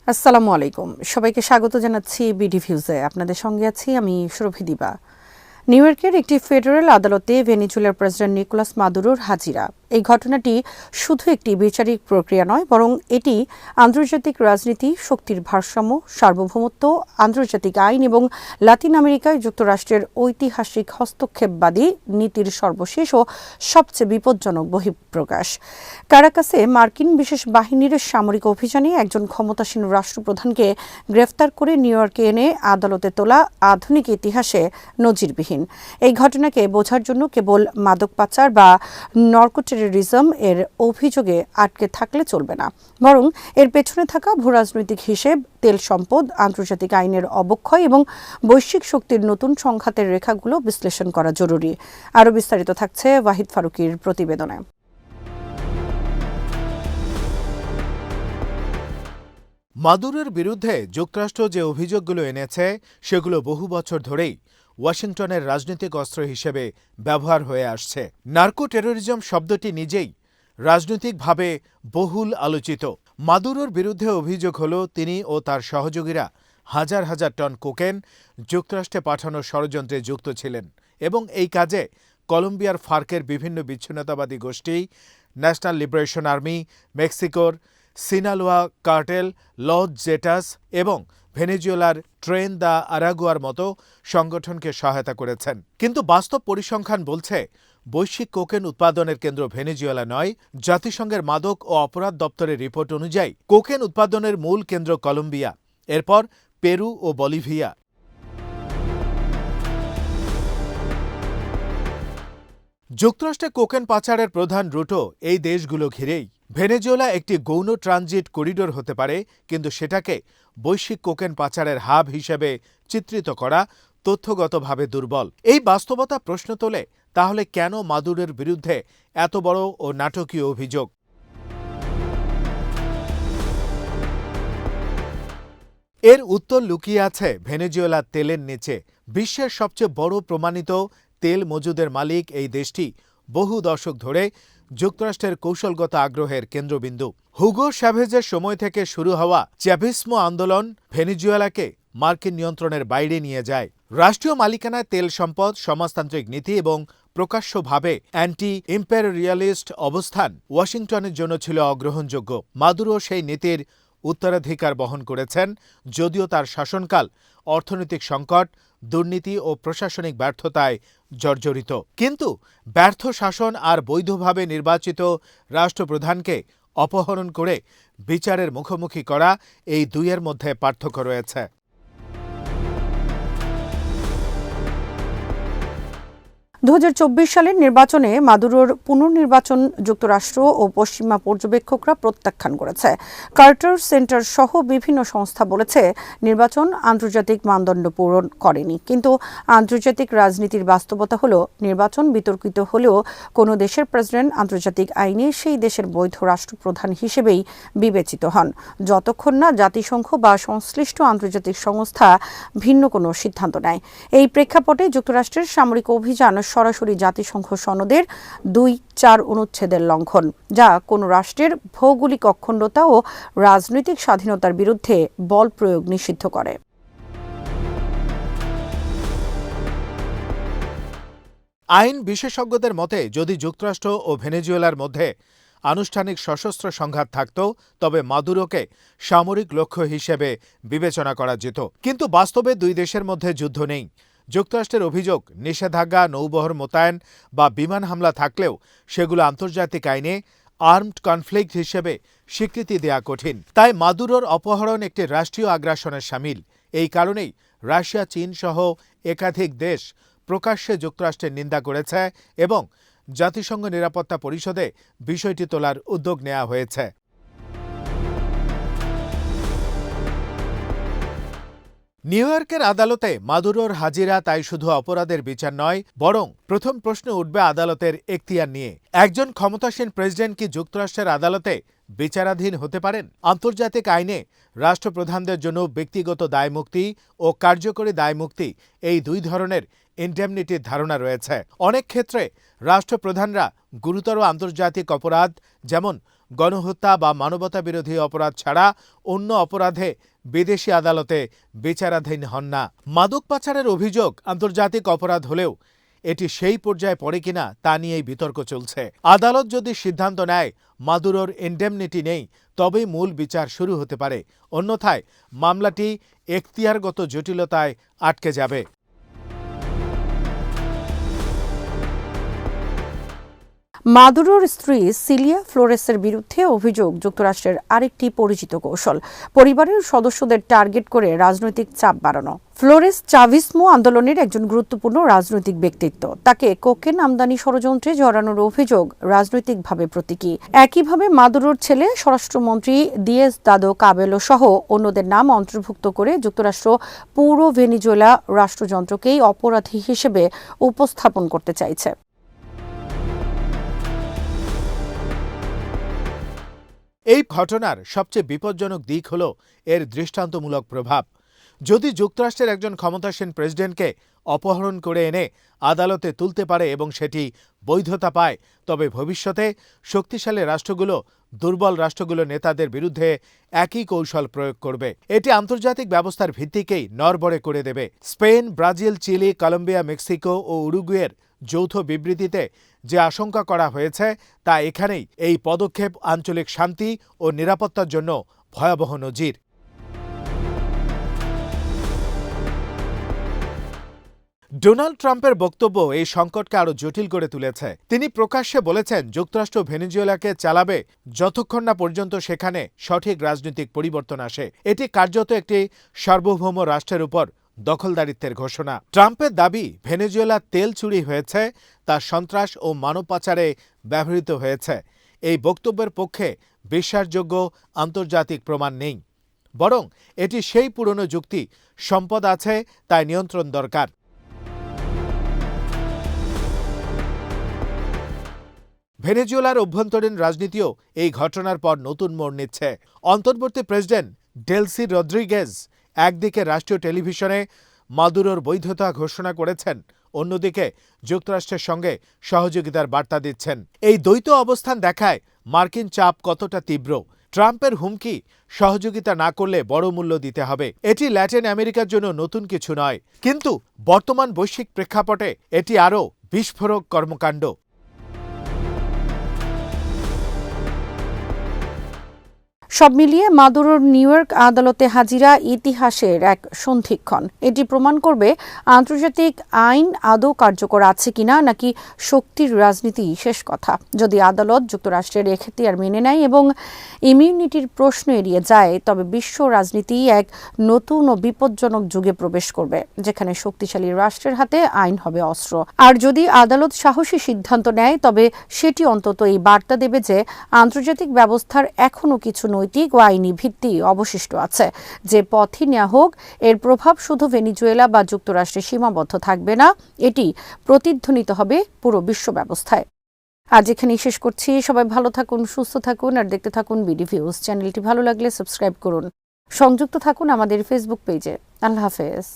আসসালামু আলাইকুম, সবাইকে স্বাগত জানাচ্ছি বিডি ভিউজে। আপনাদের সঙ্গে আছি আমি সুরভি দিবা। নিউ ইয়র্কের একটি ফেডারেল আদালতে ভেনেজুয়েলার প্রেসিডেন্ট নিকোলাস মাদুরোর হাজিরা। এই ঘটনাটি শুধু একটি বিচারিক প্রক্রিয়া নয়, বরং এটি আন্তর্জাতিক রাজনীতি, শক্তির ভারসাম্য, সার্বভৌমত্ব, আন্তর্জাতিক আইন এবং লাতিন আমেরিকায় যুক্তরাষ্ট্রের ঐতিহাসিক হস্তক্ষেপবাদী নীতির সর্বশেষ ও সবচেয়ে বিপজ্জনক বহিঃপ্রকাশ। কারাকাসে মার্কিন বিশেষ বাহিনীর সামরিক অভিযানে একজন ক্ষমতাসীন রাষ্ট্রপ্রধানকে গ্রেফতার করে নিউ ইয়র্কে এনে আদালতে তোলা আধুনিক ইতিহাসে নজিরবিহীন। এই ঘটনাকে বোঝার জন্য কেবল মাদক পাচার বা নর্কোটেররিজম এর অভিযোগে আটকে থাকলে চলবে না, বরং এর পেছনে থাকা ভূরাজনৈতিক হিসেব, তেল সম্পদ, আন্তর্জাতিক আইনের অবক্ষয় এবং বৈশ্বিক শক্তির নতুন সংঘাতের রেখাগুলো বিশ্লেষণ করা জরুরি। আরও বিস্তারিত থাকছে ওয়াহিদ ফারুকীর প্রতিবেদনে। মাদুরোর বিরুদ্ধে যুক্তরাষ্ট্র যে অভিযোগগুলো এনেছে সেগুলো বহু বছর ধরেই ওয়াশিংটনের রাজনৈতিক অস্ত্র হিসেবে ব্যবহার হয়ে আসছে। নার্কো টেরোরিজম শব্দটি নিজেই রাজনৈতিকভাবে বহুল আলোচিত। মাদুরোর বিরুদ্ধে অভিযোগ হল তিনি ও তার সহযোগীরা হাজার হাজার টন কোকেন যুক্তরাষ্ট্রে পাঠানোর ষড়যন্ত্রে যুক্ত ছিলেন এবং এই কাজে কলম্বিয়ার ফার্কের বিভিন্ন বিচ্ছিন্নতাবাদী গোষ্ঠী, ন্যাশনাল লিবারেশন আর্মি, মেক্সিকোর সিনালোয়া কার্টেল, লস জেটাস এবং ভেনেজুয়েলার ট্রেন দ্য আরাগুয়ার মতো সংগঠনকে সহায়তা করেছেন। কিন্তু বাস্তব পরিসংখ্যান বলছে বৈশ্বিক কোকেন উৎপাদনের কেন্দ্র ভেনেজুয়েলা নয়। জাতিসংঘের মাদক ও অপরাধ দপ্তরের রিপোর্ট অনুযায়ী কোকেন উৎপাদনের মূল কেন্দ্র কলম্বিয়া, এরপর পেরু ও বলিভিয়া। যুক্তরাষ্ট্রে কোকেন পাচারের প্রধান রুটও এই দেশগুলো ঘিরেই। ভেনেজুয়েলা একটি গৌণ ট্রানজিট করিডোর হতে পারে, কিন্তু সেটাকে বৈশ্বিক কোকেন পাচারের হাব হিসেবে চিত্রিত করা তথ্যগতভাবে দুর্বল। এই বাস্তবতা প্রশ্ন তোলে, তাহলে কেন মাদুরোর বিরুদ্ধে এত বড় ও নাটকীয় অভিযোগ? এর উত্তর লুকিয়ে আছে ভেনেজুয়েলার তেলের নিচে। বিশ্বের সবচেয়ে বড় প্রমাণিত তেল মজুদের মালিক এই দেশটি বহু দশক ধরে যুক্তরাষ্ট্রের কৌশলগত আগ্রহের কেন্দ্রবিন্দু। হুগো চ্যাভেজের সময় থেকে শুরু হওয়া চ্যাভিসমো আন্দোলন ভেনেজুয়েলাকে মার্কিন নিয়ন্ত্রণের বাইরে নিয়ে যায়। রাষ্ট্রীয় মালিকানায় তেল সম্পদ, সমাজতান্ত্রিক নীতি এবং প্রকাশ্যভাবে অ্যান্টি ইম্পেরিয়ালিস্ট অবস্থান ওয়াশিংটনের জন্য ছিল অগ্রহণযোগ্য। মাদুরো সেই নীতির উত্তরাধিকার বহন করেছেন, যদিও তার শাসনকাল অর্থনৈতিক সংকট, দুর্নীতি ও প্রশাসনিক ব্যর্থতায় জর্জরিত। কিন্তু ব্যর্থ শাসন আর বৈধভাবে নির্বাচিত রাষ্ট্রপ্রধানকে অপহরণ করে বিচারের মুখোমুখি করা, এই দুইয়ের মধ্যে পার্থক্য রয়েছে। 2024 সালের নির্বাচনে মাদুরোর পুনর্নির্বাচন যুক্তরাষ্ট্র ও পশ্চিমা পর্যবেক্ষকরা প্রত্যাখ্যান করেছে। কার্টার সেন্টার সহ বিভিন্ন সংস্থা বলেছে নির্বাচন আন্তর্জাতিক মানদণ্ড পূরণ করেনি। কিন্তু আন্তর্জাতিক রাজনীতির বাস্তবতা হলো, নির্বাচন বিতর্কিত হলেও কোনো দেশের প্রেসিডেন্ট আন্তর্জাতিক আইনে সেই দেশের বৈধ রাষ্ট্রপ্রধান হিসেবেই বিবেচিত হন, যতক্ষণ না জাতিসংঘ বা সংশ্লিষ্ট আন্তর্জাতিক সংস্থা ভিন্ন কোনো সিদ্ধান্ত নেয়। এই প্রেক্ষাপটে যুক্তরাষ্ট্রের সামরিক অভিযান সরাসরি জাতিসংঘ সনদের 2-4 অনুচ্ছেদের লঙ্ঘন, যা কোনো রাষ্ট্রের ভৌগোলিক অখণ্ডতা ও রাজনৈতিক স্বাধীনতার বিরুদ্ধে বল প্রয়োগ নিষিদ্ধ করে। আইন বিশেষজ্ঞদের মতে, যদি যুক্তরাষ্ট্র ও ভেনেজুয়েলার মধ্যে আনুষ্ঠানিক সশস্ত্র সংঘাত থাকত, তবে মাদুরোকে সামরিক লক্ষ্য হিসেবে বিবেচনা করা যেত। কিন্তু বাস্তবে দুই দেশের মধ্যে যুদ্ধ নেই। যুক্তরাষ্ট্রের অভিযোগ, নিষেধাজ্ঞা, নৌবহর মোতায়েন বা বিমান হামলা থাকলেও সেগুলো আন্তর্জাতিক আইনে আর্মড কনফ্লিক্ট হিসেবে স্বীকৃতি দেয়া কঠিন। তাই মাদুরোর অপহরণ একটি রাষ্ট্রীয় আগ্রাসনের শামিল। এই কারণেই রাশিয়া, চীন সহ একাধিক দেশ প্রকাশ্যে যুক্তরাষ্ট্রের নিন্দা করেছে এবং জাতিসংঘ নিরাপত্তা পরিষদে বিষয়টি তোলার উদ্যোগ নেওয়া হয়েছে। নিউ ইয়র্কের আদালতে মাদুরোর হাজিরা তাই শুধু অপরাধের বিচার নয়, বরং প্রথম প্রশ্ন উঠবে আদালতের এখতিয়ার নিয়ে। একজন ক্ষমতাসীন প্রেসিডেন্ট কি যুক্তরাষ্ট্রের আদালতে বিচারাধীন হতে পারেন? আন্তর্জাতিক আইনে রাষ্ট্রপ্রধানদের জন্য ব্যক্তিগত দায়মুক্তি ও কার্যকরী দায়মুক্তি, এই দুই ধরনের ইনডেমনিটির ধারণা রয়েছে। অনেক ক্ষেত্রে রাষ্ট্রপ্রধানরা গুরুতর আন্তর্জাতিক অপরাধ যেমন গণহত্যা বা মানবতাবিরোধী অপরাধ ছাড়া অন্য অপরাধে বিদেশি আদালতে বিচারাধীন হন না। মাদক পাচারের অভিযোগ আন্তর্জাতিক অপরাধ হলেও এটি সেই পর্যায়ে পড়ে কিনা তা নিয়েই বিতর্ক চলছে। আদালত যদি সিদ্ধান্ত নেয় মাদুরোর ইনডেমনিটি নেই, তবেই মূল বিচার শুরু হতে পারে। অন্যথায় মামলাটি এখতিয়ারগত জটিলতায় আটকে যাবে। মাদুরোর স্ত্রী সিলিয়া ফ্লোরেসের বিরুদ্ধে অভিযোগ যুক্তরাষ্ট্রের আরেকটি পরিচিত কৌশল, পরিবারের সদস্যদের টার্গেট করে রাজনৈতিক চাপ বাড়ানো। ফ্লোরেস চাভিসমো আন্দোলনের একজন গুরুত্বপূর্ণ রাজনৈতিক ব্যক্তিত্ব। তাকে কোকেন আমদানি ষড়যন্ত্রে জড়ানোর অভিযোগ রাজনৈতিকভাবে প্রতীকী। একইভাবে মাদুরোর ছেলে স্বরাষ্ট্রমন্ত্রী দিয়েজদাদো কাবেলো সহ অন্যদের নাম অন্তর্ভুক্ত করে যুক্তরাষ্ট্র পুরো ভেনিজুয়েলা রাষ্ট্রযন্ত্রকেই অপরাধী হিসেবে উপস্থাপন করতে চাইছে। এই ঘটনার সবচেয়ে বিপজ্জনক দিক হল এর দৃষ্টান্তমূলক প্রভাব। যদি যুক্তরাষ্ট্রের একজন ক্ষমতাসীন প্রেসিডেন্টকে অপহরণ করে এনে আদালতে তুলতে পারে এবং সেটি বৈধতা পায়, তবে ভবিষ্যতে শক্তিশালী রাষ্ট্রগুলো দুর্বল রাষ্ট্রগুলো নেতাদের বিরুদ্ধে একই কৌশল প্রয়োগ করবে। এটি আন্তর্জাতিক ব্যবস্থার ভিত্তিকেই নড়বড়ে করে দেবে। Spain, Brazil, Chile, Colombia, Mexico ও উরুগুয়ের যৌথ বিবৃতিতে যে আশঙ্কা করা হয়েছে তা এখানেই। এই পদক্ষেপ আঞ্চলিক শান্তি ও নিরাপত্তার জন্য ভয়াবহ নজির। ডোনাল্ড ট্রাম্পের বক্তব্য এই সংকটকে আরও জটিল করে তুলেছে। তিনি প্রকাশ্যে বলেছেন যুক্তরাষ্ট্র ভেনেজুয়েলাকে চালাবে যতক্ষণ না পর্যন্ত সেখানে সঠিক রাজনৈতিক পরিবর্তন আসে। এটি কার্যত একটি সার্বভৌম রাষ্ট্রের উপর দখলদারিত্বের ঘোষণা। ট্রাম্পের দাবি ভেনেজুয়েলা তেল চুরি হয়েছে, তা সন্ত্রাস ও মানব পাচারে ব্যবহৃত হয়েছে। এই বক্তব্যের পক্ষে বিশ্বাসযোগ্য আন্তর্জাতিক প্রমাণ নেই, বরং এটি সেই পুরনো যুক্তি, সম্পদ আছে তাই নিয়ন্ত্রণ দরকার। ভেনেজুয়েলার অভ্যন্তরীণ রাজনীতিও এই ঘটনার পর নতুন মোড় নিচ্ছে। অন্তর্বর্তী প্রেসিডেন্ট ডেলসি রদ্রিগেজ একদিকে রাষ্ট্রীয় টেলিভিশনে মাদুরোর বৈধতা ঘোষণা করেছেন, অন্যদিকে যুক্তরাষ্ট্রের সঙ্গে সহযোগিতার বার্তা দিচ্ছেন। এই দ্বৈত অবস্থান দেখায় মার্কিন চাপ কতটা তীব্র। ট্রাম্পের হুমকি সহযোগিতা না করলে বড় মূল্য দিতে হবে। এটি ল্যাটিন আমেরিকার জন্য নতুন কিছু নয়, কিন্তু বর্তমান বৈশ্বিক প্রেক্ষাপটে এটি আরও বিস্ফোরক কর্মকাণ্ড। সব মিলিয়ে মাদুরোর নিউ ইয়র্ক আদালতে হাজিরা ইতিহাসের এক সন্ধিক্ষণ। এটি প্রমাণ করবে আন্তর্জাতিক আইন আদৌ কার্যকর আছে কিনা, নাকি শক্তির রাজনীতি শেষ কথা। যদি আদালত যুক্তরাষ্ট্রের এখতিয়ার মেনে নেয় এবং ইমিউনিটির প্রশ্ন এড়িয়ে যায়, তবে বিশ্ব রাজনীতি এক নতুন ও বিপজ্জনক যুগে প্রবেশ করবে, যেখানে শক্তিশালী রাষ্ট্রের হাতে আইন হবে অস্ত্র। আর যদি আদালত সাহসী সিদ্ধান্ত নেয়, তবে সেটি অন্তত এই বার্তা দেবে যে আন্তর্জাতিক ব্যবস্থার এখনও কিছু নৈতিক ও আইনি ভিত্তি অবশিষ্ট আছে। যে পথই নেওয়া হোক, এর প্রভাব শুধু ভেনিজুয়েলা বা যুক্তরাষ্ট্রে সীমাবদ্ধ থাকবে না, এটি প্রতিধ্বনিত হবে পুরো বিশ্ব ব্যবস্থায়। আজ এখানেই শেষ করছি। সবাই ভালো থাকুন, সুস্থ থাকুন আর দেখতে থাকুন বিডি ভিউজ। চ্যানেলটি ভালো লাগলে সাবস্ক্রাইব করুন। সংযুক্ত থাকুন আমাদের ফেসবুক পেজে। আল্লাহ হাফেজ।